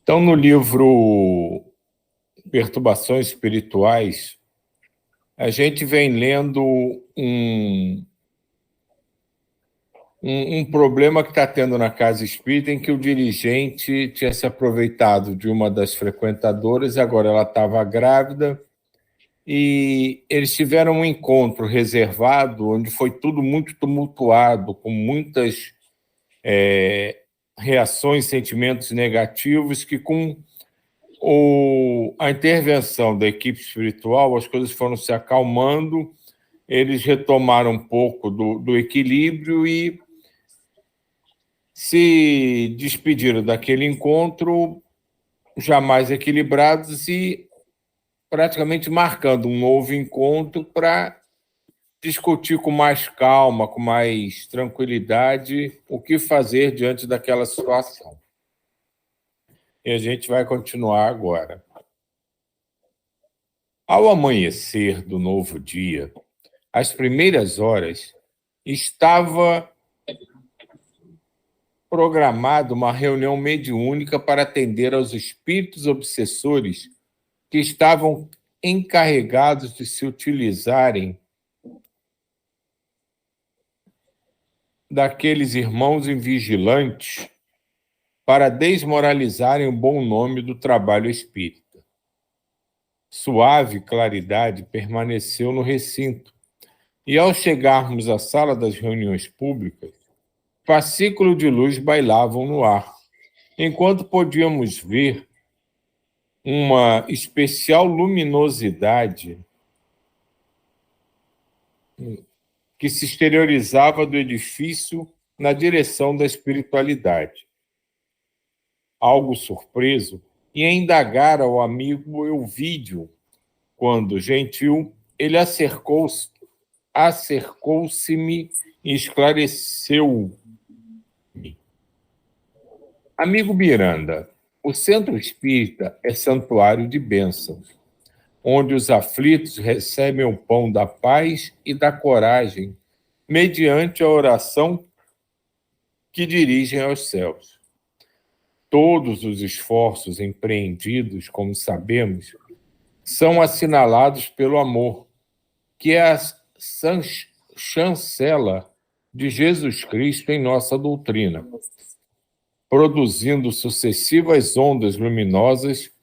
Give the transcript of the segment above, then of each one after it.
Então, no livro Perturbações Espirituais, a gente vem lendo um problema que está tendo na casa espírita, em que o dirigente tinha se aproveitado de uma das frequentadoras, e agora ela estava grávida, e eles tiveram um encontro reservado, onde foi tudo muito tumultuado, com muitas reações, sentimentos negativos, que com a intervenção da equipe espiritual, as coisas foram se acalmando, eles retomaram um pouco do equilíbrio e se despediram daquele encontro já mais equilibrados e praticamente marcando um novo encontro para discutir com mais calma, com mais tranquilidade, o que fazer diante daquela situação. E a gente vai continuar agora. Ao amanhecer do novo dia, às primeiras horas, estava programada uma reunião mediúnica para atender aos espíritos obsessores que estavam encarregados de se utilizarem daqueles irmãos invigilantes para desmoralizarem o bom nome do trabalho espírita. Suave claridade permaneceu no recinto, e ao chegarmos à sala das reuniões públicas, fascículos de luz bailavam no ar, enquanto podíamos ver uma especial luminosidade que se exteriorizava do edifício na direção da espiritualidade. Algo surpreso, ia indagar ao amigo Elvídio, quando, gentil, ele acercou-se-me e esclareceu-me. Amigo Miranda, o centro espírita é santuário de bênçãos, onde os aflitos recebem o pão da paz e da coragem, mediante a oração que dirigem aos céus. Todos os esforços empreendidos, como sabemos, são assinalados pelo amor, que é a chancela de Jesus Cristo em nossa doutrina, produzindo sucessivas ondas luminosas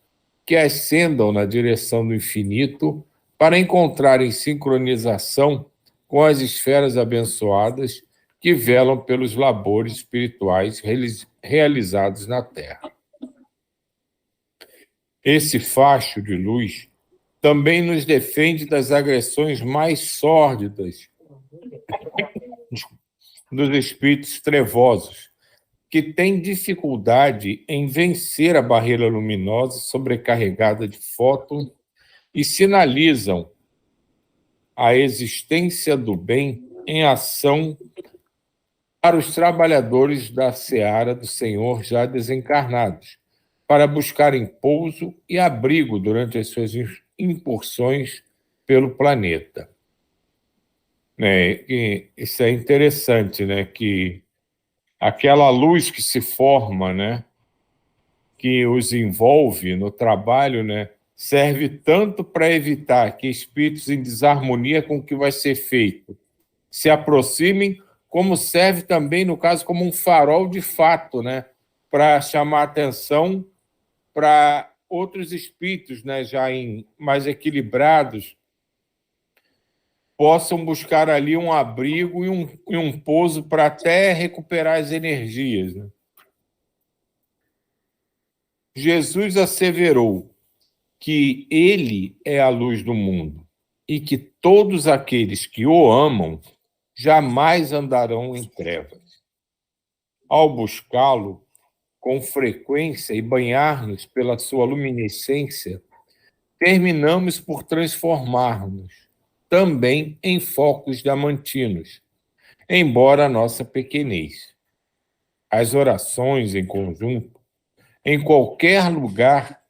que ascendam na direção do infinito para encontrarem sincronização com as esferas abençoadas que velam pelos labores espirituais realizados na Terra. Esse facho de luz também nos defende das agressões mais sórdidas dos espíritos trevosos, que têm dificuldade em vencer a barreira luminosa sobrecarregada de fótons e sinalizam a existência do bem em ação para os trabalhadores da seara do Senhor já desencarnados, para buscarem pouso e abrigo durante as suas incursões pelo planeta. E isso é interessante, né? Que aquela luz que se forma, né, que os envolve no trabalho, né, serve tanto para evitar que espíritos em desarmonia com o que vai ser feito se aproximem, como serve também, no caso, como um farol de fato, né, para chamar atenção para outros espíritos, né, já mais equilibrados, possam buscar ali um abrigo e um pouso para até recuperar as energias, né? Jesus asseverou que ele é a luz do mundo e que todos aqueles que o amam jamais andarão em trevas. Ao buscá-lo com frequência e banhar-nos pela sua luminescência, terminamos por transformar-nos também em focos diamantinos, embora a nossa pequenez. As orações em conjunto, em qualquer lugar,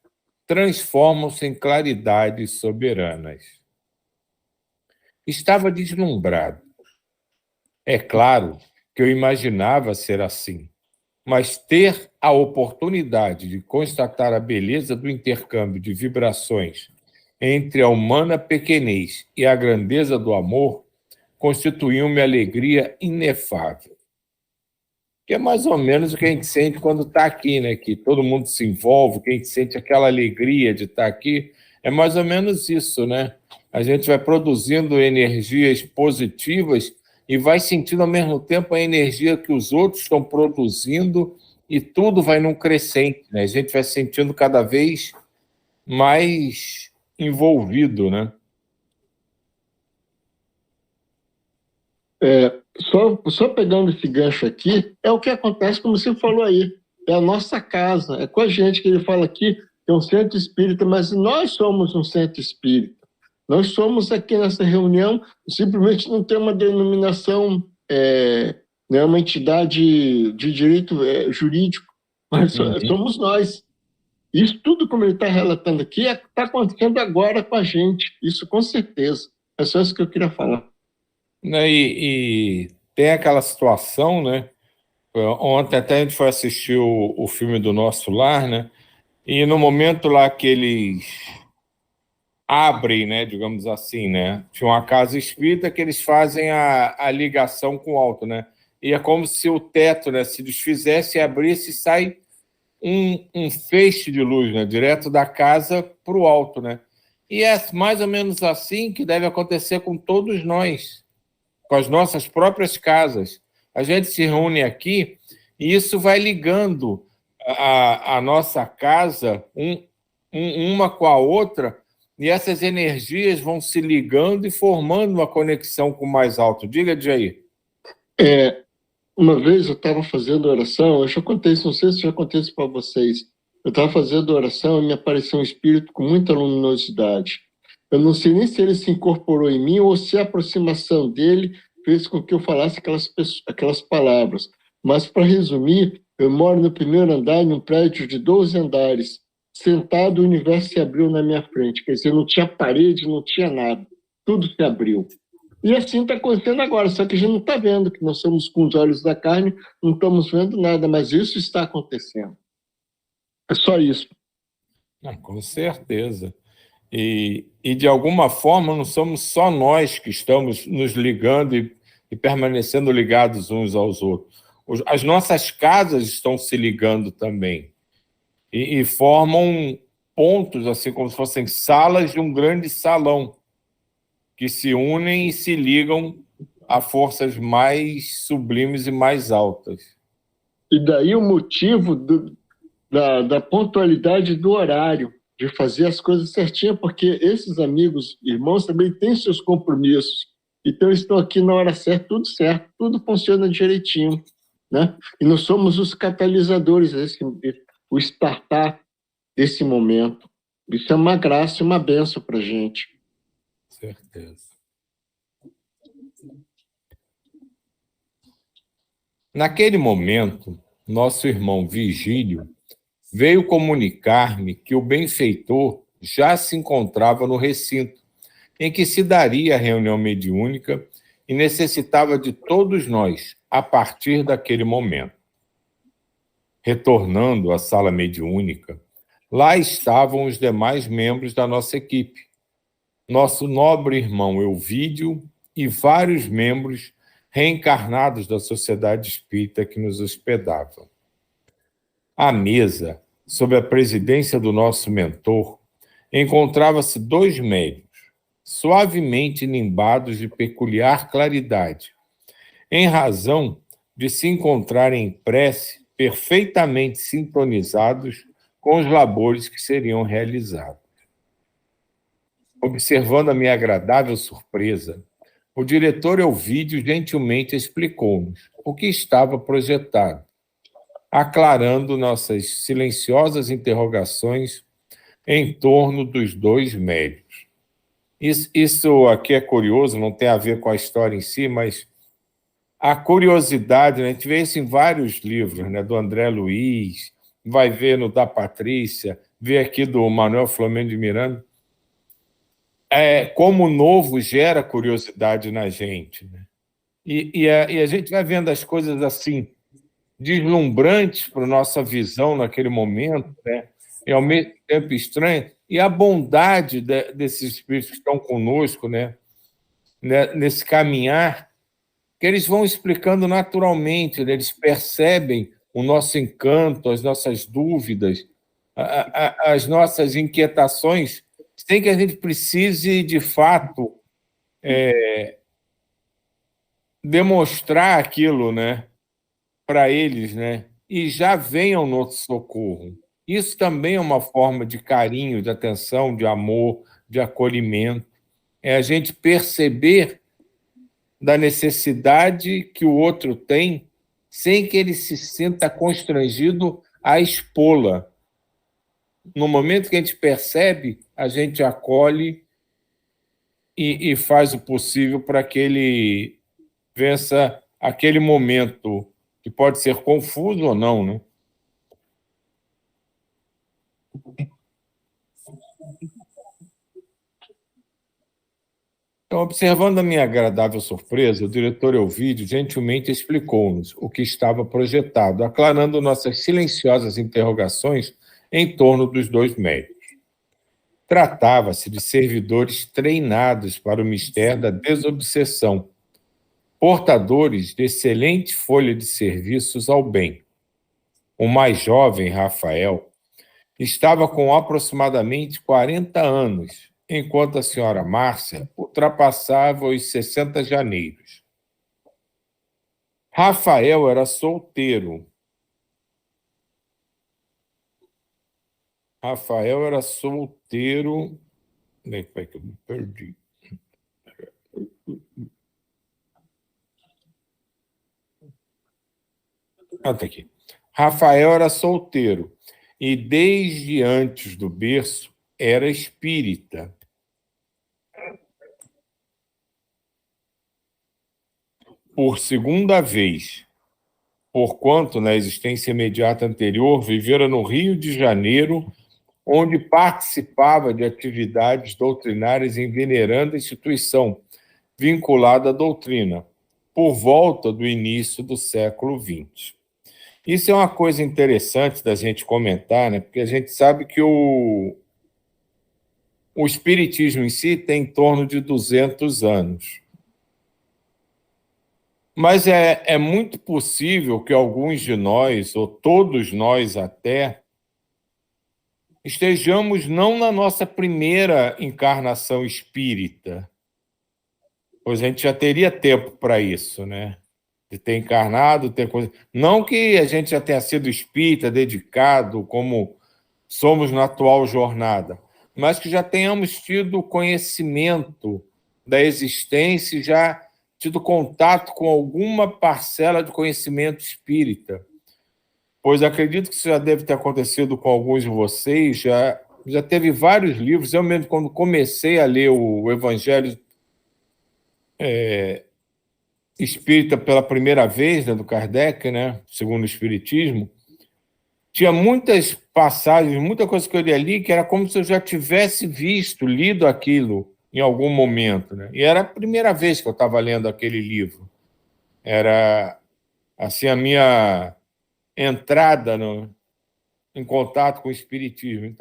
transformam-se em claridades soberanas. Estava deslumbrado. É claro que eu imaginava ser assim, mas ter a oportunidade de constatar a beleza do intercâmbio de vibrações entre a humana pequenez e a grandeza do amor constituiu uma alegria inefável. Que é mais ou menos o que a gente sente quando está aqui, né? Que todo mundo se envolve, que a gente sente aquela alegria de estar aqui. É mais ou menos isso, né? A gente vai produzindo energias positivas e vai sentindo ao mesmo tempo a energia que os outros estão produzindo e tudo vai num crescente, né? A gente vai sentindo cada vez mais envolvido, né? Só pegando esse gancho aqui, é o que acontece, como você falou aí, é a nossa casa, é com a gente que ele fala aqui, que é um centro espírita, mas nós somos um centro espírita. Nós somos aqui nessa reunião, simplesmente não tem uma denominação, né, uma entidade de direito jurídico, mas somos nós. Isso tudo, como ele está relatando aqui, está acontecendo agora com a gente, isso com certeza. É só isso que eu queria falar. Né, e tem aquela situação, né? Ontem até a gente foi assistir o filme do Nosso Lar, né? E no momento lá que eles abrem, né, digamos assim, né? Tinha uma casa espírita que eles fazem a ligação com o alto, né? E é como se o teto, né, se desfizesse e abrisse e sai um feixe de luz, né, direto da casa para o alto, né? E é mais ou menos assim que deve acontecer com todos nós, com as nossas próprias casas. A gente se reúne aqui e isso vai ligando a nossa casa uma com a outra, e essas energias vão se ligando e formando uma conexão com o mais alto. Diga, Jair. Uma vez eu estava fazendo oração, eu já contei isso, não sei se já contei isso para vocês. Eu estava fazendo oração e me apareceu um espírito com muita luminosidade. Eu não sei nem se ele se incorporou em mim ou se a aproximação dele fez com que eu falasse aquelas palavras. Mas, para resumir, eu moro no primeiro andar, num prédio de 12 andares. Sentado, o universo se abriu na minha frente. Quer dizer, não tinha parede, não tinha nada. Tudo se abriu. E assim está acontecendo agora, só que a gente não está vendo, que nós somos com os olhos da carne, não estamos vendo nada, mas isso está acontecendo. É só isso. Com certeza. E de alguma forma não somos só nós que estamos nos ligando e permanecendo ligados uns aos outros. As nossas casas estão se ligando também e formam pontos, assim como se fossem salas de um grande salão, que se unem e se ligam a forças mais sublimes e mais altas. E daí o motivo da pontualidade do horário, de fazer as coisas certinho, porque esses amigos, irmãos, também têm seus compromissos. Então, eles estão aqui na hora certa, tudo funciona direitinho. Né? E nós somos os catalisadores, o startup desse momento. Isso é uma graça e uma benção para a gente. Certeza. Naquele momento, nosso irmão Vigílio veio comunicar-me que o benfeitor já se encontrava no recinto em que se daria a reunião mediúnica e necessitava de todos nós a partir daquele momento. Retornando à sala mediúnica, lá estavam os demais membros da nossa equipe, nosso nobre irmão Elvídio e vários membros reencarnados da Sociedade Espírita que nos hospedavam. À mesa, sob a presidência do nosso mentor, encontrava-se 2 médiuns, suavemente nimbados de peculiar claridade, em razão de se encontrarem em prece perfeitamente sintonizados com os labores que seriam realizados. Observando a minha agradável surpresa, o diretor Elvídio gentilmente explicou-nos o que estava projetado, aclarando nossas silenciosas interrogações em torno dos 2 médios. Isso aqui é curioso, não tem a ver com a história em si, mas a curiosidade, né? A gente vê isso em vários livros, né? Do André Luiz, vai ver no da Patrícia, vê aqui do Manuel Flamengo de Miranda. Como o novo gera curiosidade na gente, né? E a gente vai vendo as coisas assim, deslumbrantes para a nossa visão naquele momento, né? E ao mesmo tempo estranhas, e a bondade desses espíritos que estão conosco, né? Nesse caminhar, que eles vão explicando naturalmente, né? Eles percebem o nosso encanto, as nossas dúvidas, as nossas inquietações, sem que a gente precise, de fato, demonstrar aquilo, né, para eles, né, e já vem ao nosso socorro. Isso também é uma forma de carinho, de atenção, de amor, de acolhimento. É a gente perceber da necessidade que o outro tem sem que ele se sinta constrangido a expô-la. No momento que a gente percebe, a gente acolhe e faz o possível para que ele vença aquele momento que pode ser confuso ou não, né? Então, observando a minha agradável surpresa, o diretor Elvídio gentilmente explicou-nos o que estava projetado, aclarando nossas silenciosas interrogações em torno dos dois médicos. Tratava-se de servidores treinados para o mistério da desobsessão, portadores de excelente folha de serviços ao bem. O mais jovem, Rafael, estava com aproximadamente 40 anos, enquanto a senhora Márcia ultrapassava os 60 janeiros. Rafael era solteiro. Rafael era solteiro. Como é que eu me perdi? Tá aqui. Rafael era solteiro e, desde antes do berço, era espírita. Por segunda vez, porquanto na existência imediata anterior vivera no Rio de Janeiro, onde participava de atividades doutrinárias em veneranda instituição vinculada à doutrina, por volta do início do século XX. Isso é uma coisa interessante da gente comentar, né? Porque a gente sabe que o espiritismo em si tem em torno de 200 anos. Mas é muito possível que alguns de nós, ou todos nós até, estejamos não na nossa primeira encarnação espírita, pois a gente já teria tempo para isso, né? De ter encarnado, ter coisa. Não que a gente já tenha sido espírita, dedicado, como somos na atual jornada, mas que já tenhamos tido conhecimento da existência e já tido contato com alguma parcela de conhecimento espírita. Pois acredito que isso já deve ter acontecido com alguns de vocês, já teve vários livros. Eu mesmo, quando comecei a ler o Evangelho Espírita pela primeira vez, né, do Kardec, né, segundo o Espiritismo, tinha muitas passagens, muita coisa que eu li ali, que era como se eu já tivesse visto, lido aquilo em algum momento, né? E era a primeira vez que eu estava lendo aquele livro. Era, assim, a minha entrada em contato com o Espiritismo.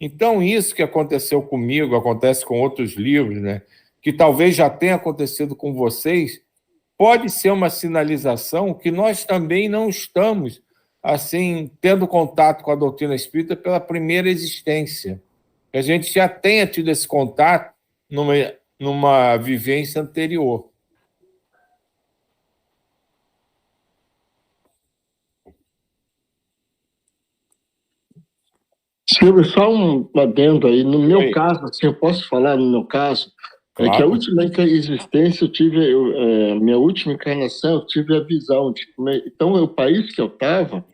Então, isso que aconteceu comigo, acontece com outros livros, né? Que talvez já tenha acontecido com vocês, pode ser uma sinalização que nós também não estamos assim tendo contato com a doutrina espírita pela primeira existência. Que a gente já tenha tido esse contato numa vivência anterior. Silvio, só um adendo aí. No meu caso, assim, eu posso falar no meu caso, Claro. É que a última existência minha última encarnação, eu tive a visão de então o país que eu estava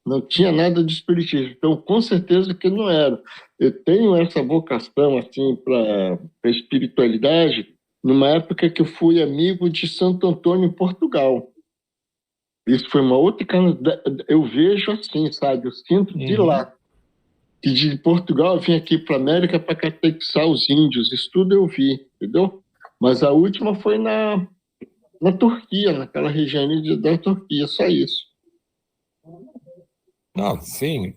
não tinha nada de espiritismo, então com certeza que não era. Eu tenho essa vocação assim para espiritualidade numa época que eu fui amigo de Santo Antônio em Portugal. Isso foi uma outra eu vejo assim, sabe? Eu sinto de lá. E de Portugal eu vim aqui para a América para catequizar os índios. Isso tudo eu vi, entendeu? Mas a última foi na Turquia, naquela região da Turquia, só isso. Não, sim,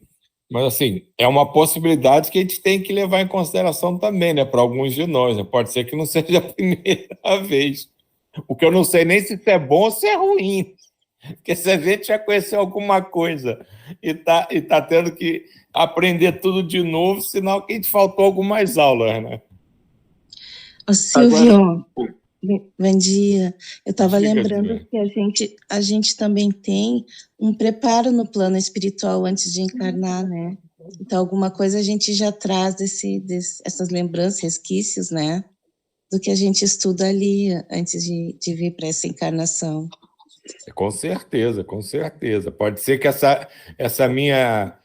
mas assim, é uma possibilidade que a gente tem que levar em consideração também, né, para alguns de nós, né? Pode ser que não seja a primeira vez. O que eu não sei nem se isso é bom ou se é ruim, porque se a gente já conheceu alguma coisa e tá tendo que aprender tudo de novo, sinal que a gente faltou algumas aulas, né? Ô, Agora, Silvio, bom dia. Eu estava Diga, lembrando Edilene. que a gente também tem um preparo no plano espiritual antes de encarnar, né? Então, alguma coisa a gente já traz essas lembranças, resquícios, né? Do que a gente estuda ali antes de vir para essa encarnação. Com certeza, com certeza. Pode ser que essa minha,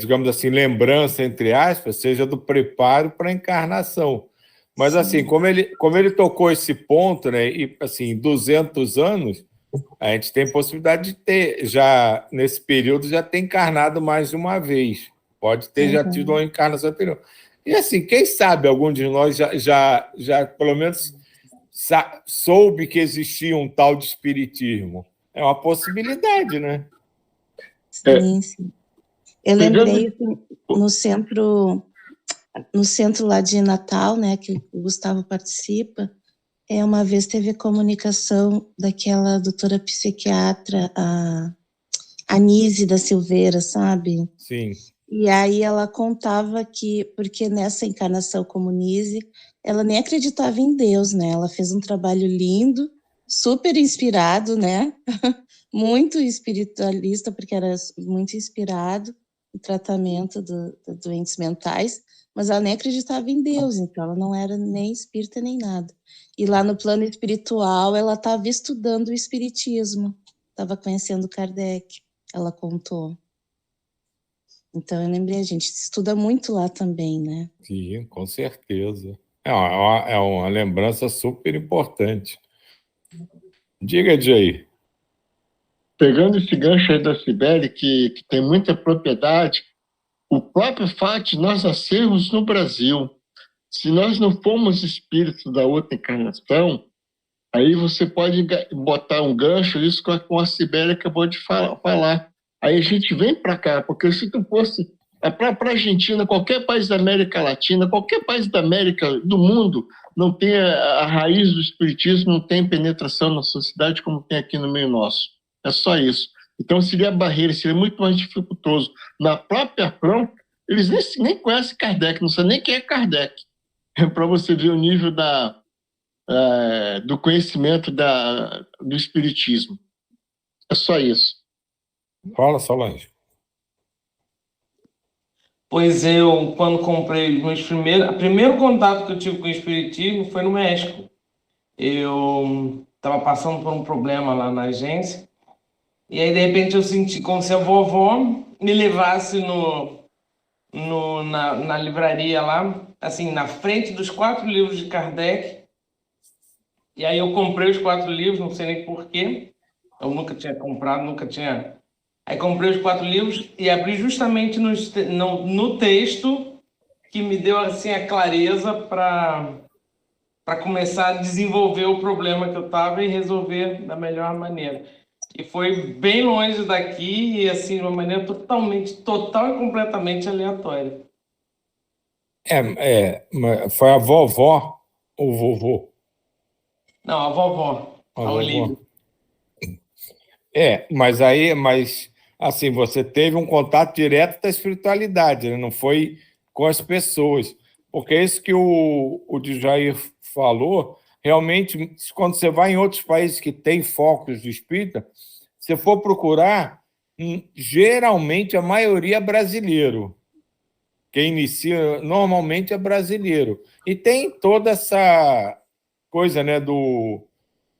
digamos assim, lembrança, entre aspas, seja do preparo para a encarnação. Mas, assim, Sim, como ele tocou esse ponto, né, e, assim, 200 anos, a gente tem possibilidade de ter, já nesse período, já ter encarnado mais de uma vez. Pode ter já tido uhum. uma encarnação anterior. E, assim, quem sabe algum de nós já pelo menos, soube que existia um tal de espiritismo. É uma possibilidade, né? é, Sim, sim. Eu pegando, lembrei que no centro lá de Natal, né, que o Gustavo participa, uma vez teve comunicação daquela doutora psiquiatra, a Anise da Silveira, sabe? Sim. E aí ela contava que, porque nessa encarnação como Nise, ela nem acreditava em Deus, né? Ela fez um trabalho lindo, super inspirado, né? Muito espiritualista, porque era muito inspirado no tratamento de doentes mentais, mas ela nem acreditava em Deus, então ela não era nem espírita nem nada. E lá no plano espiritual, ela estava estudando o espiritismo, estava conhecendo Kardec, ela contou. Então eu lembrei, a gente estuda muito lá também, né? Sim, com certeza. É uma lembrança super importante. Diga, Jay. pegando esse gancho aí da Cibele, que tem muita propriedade, o próprio fato de nós nascermos no Brasil, se nós não formos espíritos da outra encarnação, aí você pode botar um gancho, isso com a Cibele acabou de falar. Aí a gente vem para cá, porque se tu fosse para a Argentina, qualquer país da América Latina, qualquer país da América, do mundo, não tem a raiz do espiritismo, não tem penetração na sociedade como tem aqui no meio nosso. É só isso. Então seria barreira, seria muito mais dificultoso. Na própria Franca, eles nem conhecem Kardec, não sabem nem quem é Kardec. Para você ver o nível do conhecimento do espiritismo. É só isso. Fala, Solange. Pois eu, quando comprei os meus primeiros, o primeiro contato que eu tive com o espiritismo foi no México. Eu estava passando por um problema lá na agência e aí de repente eu senti como se a vovó me levasse na livraria lá, assim, na frente dos 4 livros de Kardec. E aí eu comprei os 4 livros, não sei nem por quê. Eu nunca tinha comprado, nunca tinha. Aí comprei os 4 livros e abri justamente no texto que me deu assim a clareza para começar a desenvolver o problema que eu estava e resolver da melhor maneira. E foi bem longe daqui e assim de uma maneira total e completamente aleatória. Foi a vovó ou vovô? Não, a vovó, A a Olívia. vovó. Mas assim, você teve um contato direto da espiritualidade, né? Não foi com as pessoas. Porque é isso que o Djair falou, realmente, quando você vai em outros países que têm focos de espírita, se for procurar, geralmente a maioria é brasileiro. Quem inicia normalmente é brasileiro. E tem toda essa coisa, né, do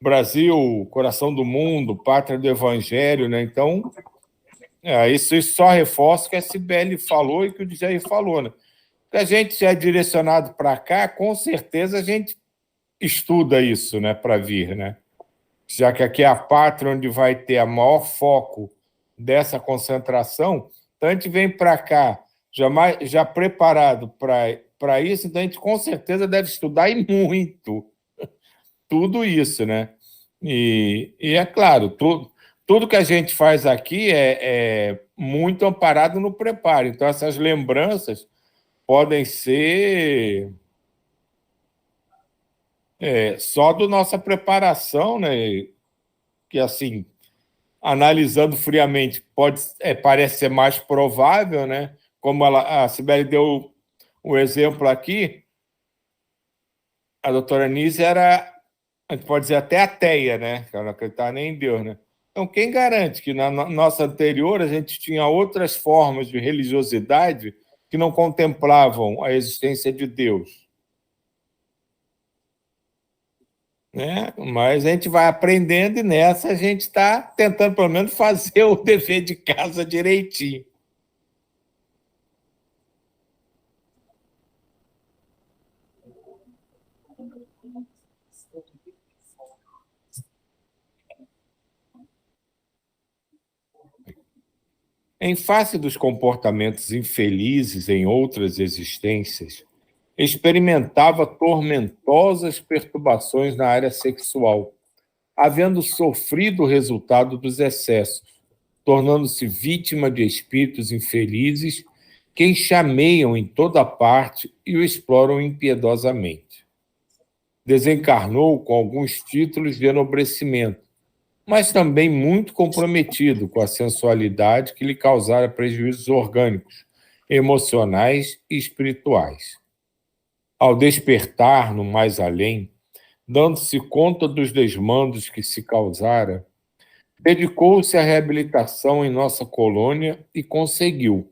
Brasil, coração do mundo, pátria do evangelho, né? Então, isso só reforça o que a Cibele falou e que o Djair falou, né? Que a gente já é direcionado para cá, com certeza a gente estuda isso, né, para vir, né? Já que aqui é a pátria onde vai ter a maior foco dessa concentração, então a gente vem para cá já preparado para isso, então a gente com certeza deve estudar e muito tudo isso, né? E é claro, tudo que a gente faz aqui muito amparado no preparo. Então, essas lembranças podem ser só da nossa preparação, né? Que, assim, analisando friamente, parece ser mais provável, né? Como a Cibele deu o exemplo aqui, a doutora Nise era, a gente pode dizer, até ateia, né? Que ela não acreditava nem em Deus, né? Então, quem garante que na nossa anterior a gente tinha outras formas de religiosidade que não contemplavam a existência de Deus? Né? Mas a gente vai aprendendo e nessa a gente está tentando, pelo menos, fazer o dever de casa direitinho. Em face dos comportamentos infelizes em outras existências, experimentava tormentosas perturbações na área sexual, havendo sofrido o resultado dos excessos, tornando-se vítima de espíritos infelizes que enxameiam em toda parte e o exploram impiedosamente. Desencarnou com alguns títulos de enobrecimento, mas também muito comprometido com a sensualidade que lhe causara prejuízos orgânicos, emocionais e espirituais. Ao despertar no mais além, dando-se conta dos desmandos que se causara, dedicou-se à reabilitação em nossa colônia e conseguiu,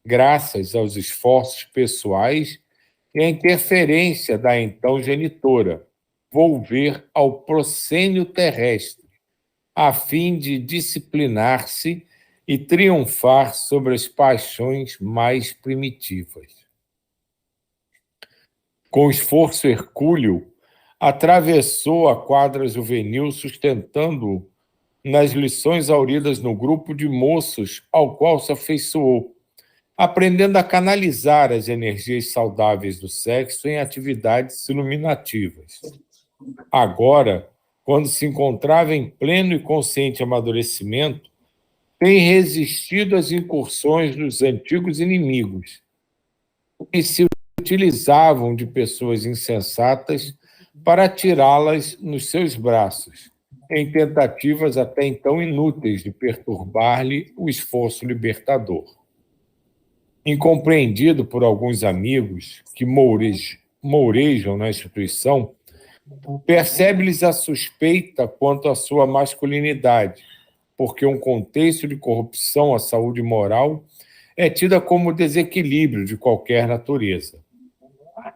graças aos esforços pessoais e à interferência da então genitora, volver ao proscênio terrestre, a fim de disciplinar-se e triunfar sobre as paixões mais primitivas. Com esforço hercúleo, atravessou a quadra juvenil, sustentando-o nas lições auridas no grupo de moços ao qual se afeiçoou, aprendendo a canalizar as energias saudáveis do sexo em atividades iluminativas. Agora, quando se encontrava em pleno e consciente amadurecimento, tem resistido às incursões dos antigos inimigos, que se utilizavam de pessoas insensatas para tirá-las nos seus braços, em tentativas até então inúteis de perturbar-lhe o esforço libertador. Incompreendido por alguns amigos que mourejam na instituição, percebe-lhes a suspeita quanto à sua masculinidade, porque um contexto de corrupção à saúde moral é tida como desequilíbrio de qualquer natureza.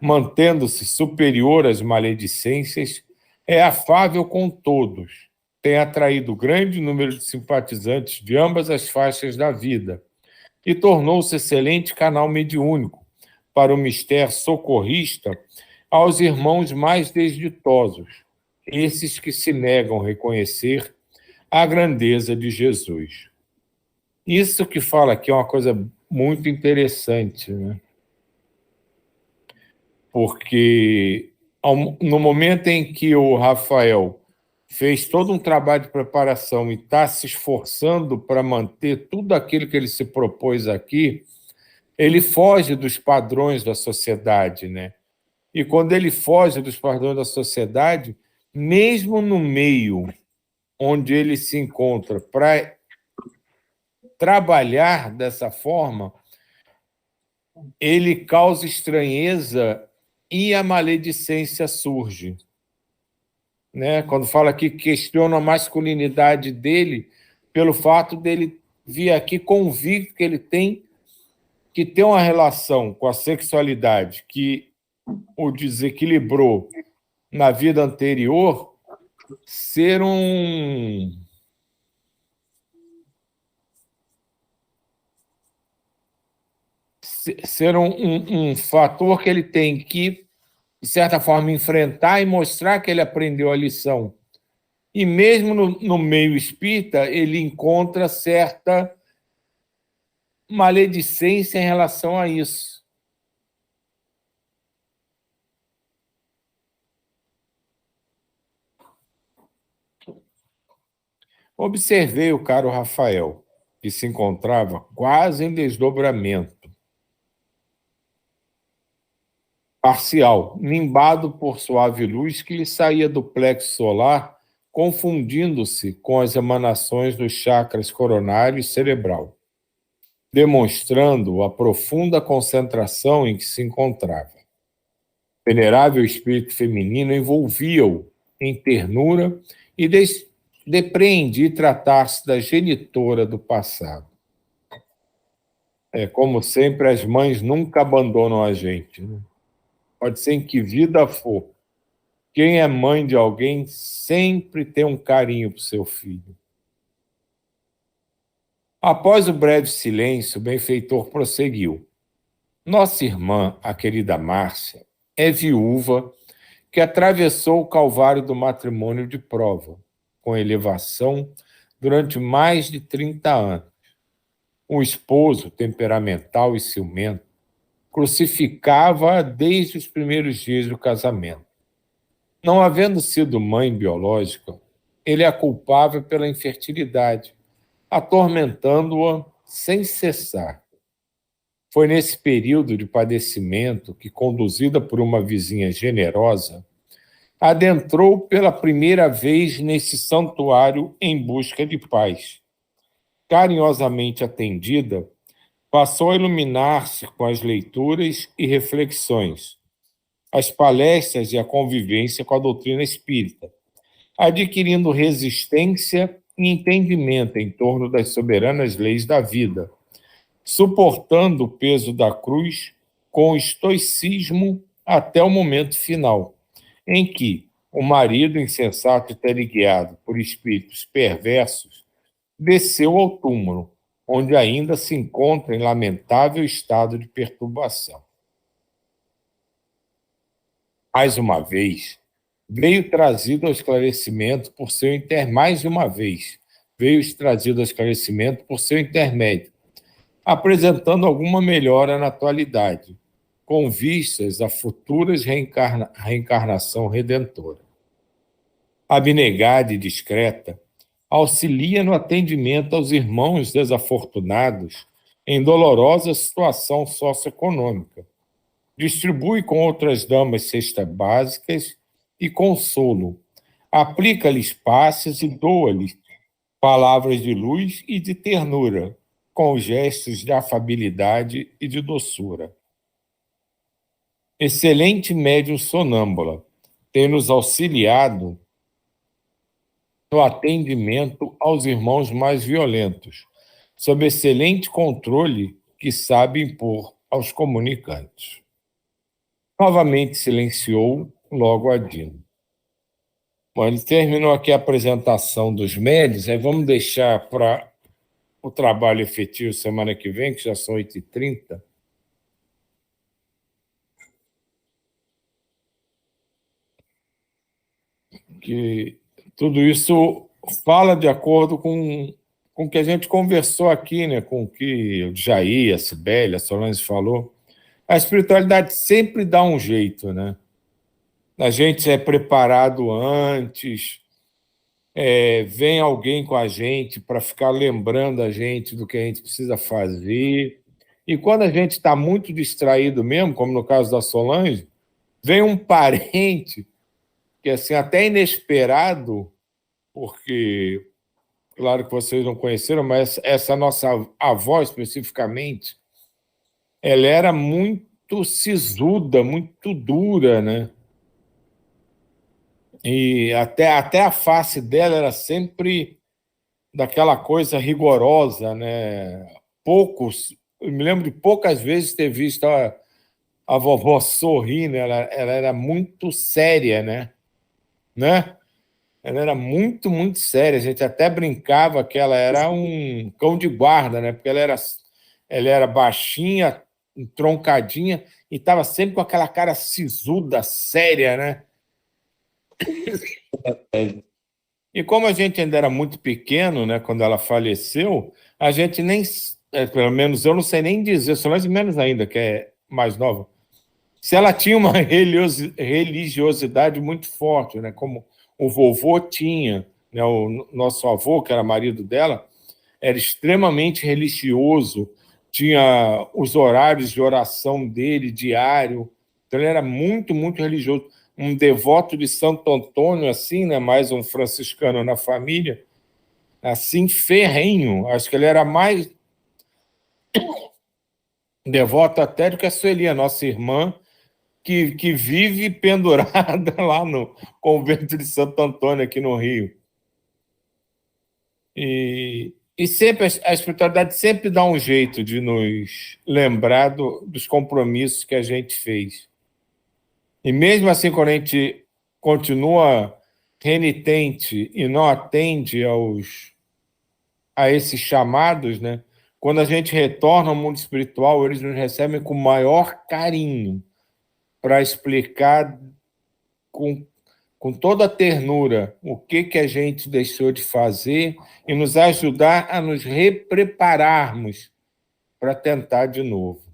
Mantendo-se superior às maledicências, é afável com todos, tem atraído grande número de simpatizantes de ambas as faixas da vida e tornou-se excelente canal mediúnico para o mistério socorrista aos irmãos mais desditosos, esses que se negam a reconhecer a grandeza de Jesus. Isso que fala aqui é uma coisa muito interessante, né? Porque no momento em que o Rafael fez todo um trabalho de preparação e está se esforçando para manter tudo aquilo que ele se propôs aqui, ele foge dos padrões da sociedade, né? E quando ele foge dos padrões da sociedade, mesmo no meio onde ele se encontra para trabalhar dessa forma, ele causa estranheza e a maledicência surge. Né? Quando fala que questiona a masculinidade dele, pelo fato dele vir aqui convicto que ele tem que ter uma relação com a sexualidade que o desequilibrou na vida anterior, ser um fator que ele tem que, de certa forma, enfrentar e mostrar que ele aprendeu a lição. E mesmo no meio espírita, ele encontra certa maledicência em relação a isso. Observei o caro Rafael. que se encontrava quase em desdobramento parcial, nimbado por suave luz que lhe saía do plexo solar, confundindo-se com as emanações dos chakras coronário e cerebral, demonstrando a profunda concentração em que se encontrava. O venerável espírito feminino envolvia-o em ternura e depreendia tratar-se da genitora do passado. Como sempre, as mães nunca abandonam a gente, né? Pode ser em que vida for. Quem é mãe de alguém sempre tem um carinho para o seu filho. Após o breve silêncio, o benfeitor prosseguiu. Nossa irmã, a querida Márcia, é viúva que atravessou o calvário do matrimônio de prova, com elevação, durante mais de 30 anos. O esposo, temperamental e ciumento, crucificava-a desde os primeiros dias do casamento. Não havendo sido mãe biológica, ele a culpava pela infertilidade, atormentando-a sem cessar. Foi nesse período de padecimento que, conduzida por uma vizinha generosa, adentrou pela primeira vez nesse santuário em busca de paz. Carinhosamente atendida, passou a iluminar-se com as leituras e reflexões, as palestras e a convivência com a doutrina espírita, adquirindo resistência e entendimento em torno das soberanas leis da vida, suportando o peso da cruz com estoicismo até o momento final, em que o marido insensato e teleguiado por espíritos perversos desceu ao túmulo, onde ainda se encontra em lamentável estado de perturbação. Mais uma vez, veio trazido ao esclarecimento por seu intermédio, apresentando alguma melhora na atualidade, com vistas a futuras reencarnação redentora. Abnegada e discreta, auxilia no atendimento aos irmãos desafortunados em dolorosa situação socioeconômica, distribui com outras damas cestas básicas e consolo, aplica-lhes passes e doa-lhes palavras de luz e de ternura, com gestos de afabilidade e de doçura. Excelente médium sonâmbula, tem nos auxiliado no atendimento aos irmãos mais violentos, sob excelente controle que sabe impor aos comunicantes. Novamente silenciou, logo adindo. Bom, ele terminou aqui a apresentação dos médios, aí vamos deixar para o trabalho efetivo semana que vem, que já são 8h30. Que tudo isso fala de acordo com o que a gente conversou aqui, né? Com o que o Jair, a Cibele, a Solange falou. A espiritualidade sempre dá um jeito, né? A gente é preparado antes, vem alguém com a gente para ficar lembrando a gente do que a gente precisa fazer. E quando a gente está muito distraído mesmo, como no caso da Solange, vem um parente que assim, até inesperado, porque, claro que vocês não conheceram, mas essa nossa avó especificamente, ela era muito sisuda, muito dura, né? E até a face dela era sempre daquela coisa rigorosa, né? Eu me lembro de poucas vezes ter visto a vovó sorrir, né? Ela era muito séria, né? Ela era muito, muito séria. A gente até brincava que ela era um cão de guarda, né? Porque ela era baixinha, entroncadinha, e estava sempre com aquela cara sisuda, séria, né? E como a gente ainda era muito pequeno, né, quando ela faleceu, a gente nem, pelo menos eu não sei nem dizer, Solange menos ainda, que é mais nova, se ela tinha uma religiosidade muito forte, né, como o vovô tinha, né, o nosso avô, que era marido dela, era extremamente religioso, tinha os horários de oração dele, diário, então ele era muito, muito religioso, um devoto de Santo Antônio, assim, né? Mais um franciscano na família, assim, ferrenho. Acho que ele era mais devoto até do que a Sueli, a nossa irmã, que vive pendurada lá no convento de Santo Antônio, aqui no Rio. E sempre a espiritualidade sempre dá um jeito de nos lembrar dos compromissos que a gente fez. E mesmo assim, quando a gente continua renitente e não atende a esses chamados, né? Quando a gente retorna ao mundo espiritual, eles nos recebem com maior carinho para explicar com toda a ternura o que a gente deixou de fazer e nos ajudar a nos reprepararmos para tentar de novo.